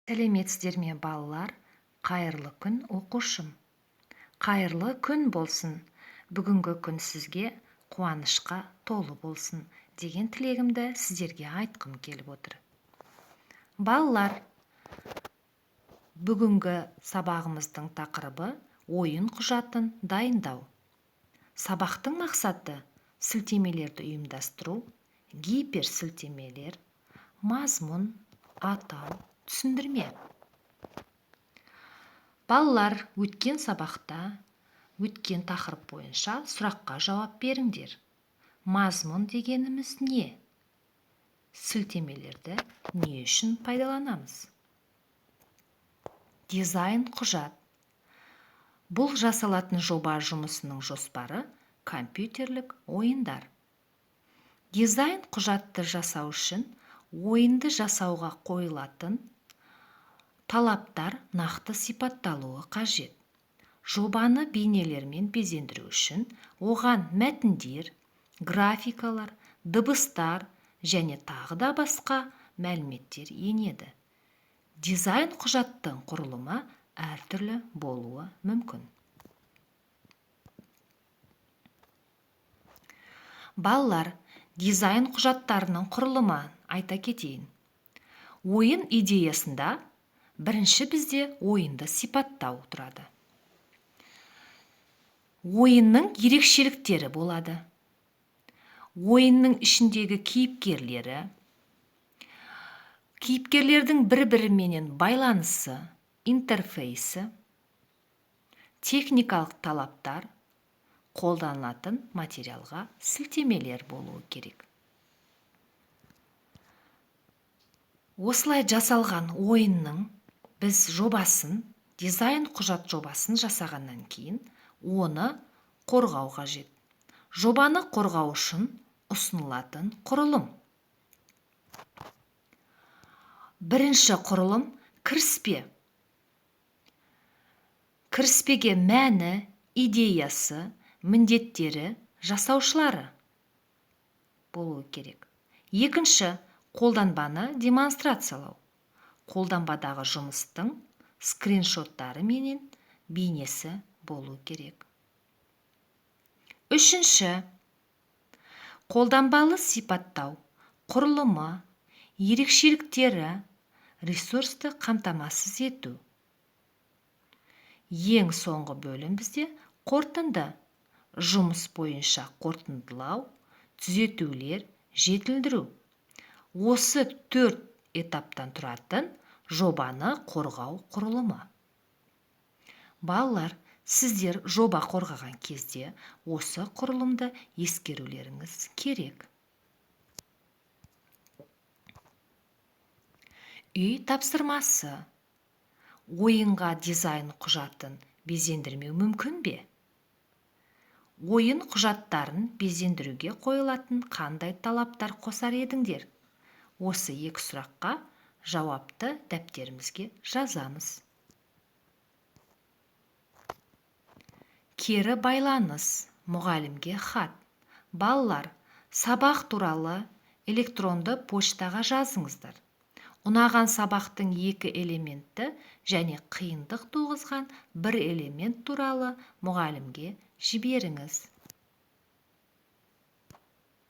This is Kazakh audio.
Сәлеметсіздер ме, балалар? Қайырлы күн, оқушым. Қайырлы күн болсын. Бүгінгі күн сізге қуанышқа толы болсын деген тілегімді сіздерге айтқым келіп отыр. Балалар, бүгінгі сабағымыздың тақырыбы ойын құжатын дайындау. Сабақтың мақсаты сілтемелерді ұйымдастыру, гиперсілтемелер, мазмұн, атау, түсіндірме. Балалар, өткен сабақта өткен тақырып бойынша сұраққа жауап беріңдер. Мазмұн дегеніміз не? Сілтемелерді не үшін пайдаланамыз? Дизайн құжат. Бұл жасалатын жоба жұмысының жоспары компьютерлік ойындар. Дизайн құжатты жасау үшін ойынды жасауға қойылатын талаптар нақты сипатталуы қажет. Жобаны бейнелермен безендіру үшін оған мәтіндер, графикалар, дыбыстар және тағы да басқа мәліметтер енеді. Дизайн құжаттың құрылымы әртүрлі болуы мүмкін. Балалар, дизайн құжаттарының құрылымы айта кетейін. Ойын идеясында бірінші бізде ойынды сипаттау тұрады. Ойынның ерекшеліктері болады. Ойынның ішіндегі кейіпкерлері, кейіпкерлердің бір-біріменен байланысы, интерфейсі, техникалық талаптар, қолданылатын материалға сілтемелер болуы керек. Осылай жасалған ойынның біз жобасын, дизайн құжат жобасын жасағаннан кейін оны қорғау қажет. Жобаны қорғау үшін ұсынылатын құрылым. Бірінші құрылым кіріспе. Кіріспеге мәні, идеясы, міндеттері, жасаушылары болуы керек. Екінші, қолданбаны демонстрациялау. Қолданбадағы жұмыстың скриншоттары менен бейнесі болуы керек. Үшінші, қолданбалы сипаттау, құрылымы, ерекшеліктері, ресурсты қамтамасыз ету. Ең соңғы бөлім бізде қорытынды. Жұмыс бойынша қорытындылау, түзетулер, жетілдіру. Осы 4 этаптан тұратын жобаны қорғау құрылымы. Балалар, сіздер жоба қорғаған кезде осы құрылымды ескерулеріңіз керек. Үй тапсырмасы. Ойынға дизайн құжатын безендірмеу мүмкін бе? Ойын құжаттарын безендіруге қойылатын қандай талаптар қосар едіңдер? Осы 2 сұраққа жауапты дәптерімізге жазамыз. Кері байланыс, мұғалімге хат. Балалар, сабақ туралы электронды поштаға жазыңыздар. Ұнаған сабақтың 2 элементті және қиындық туғызған 1 элемент туралы мұғалімге жіберіңіз.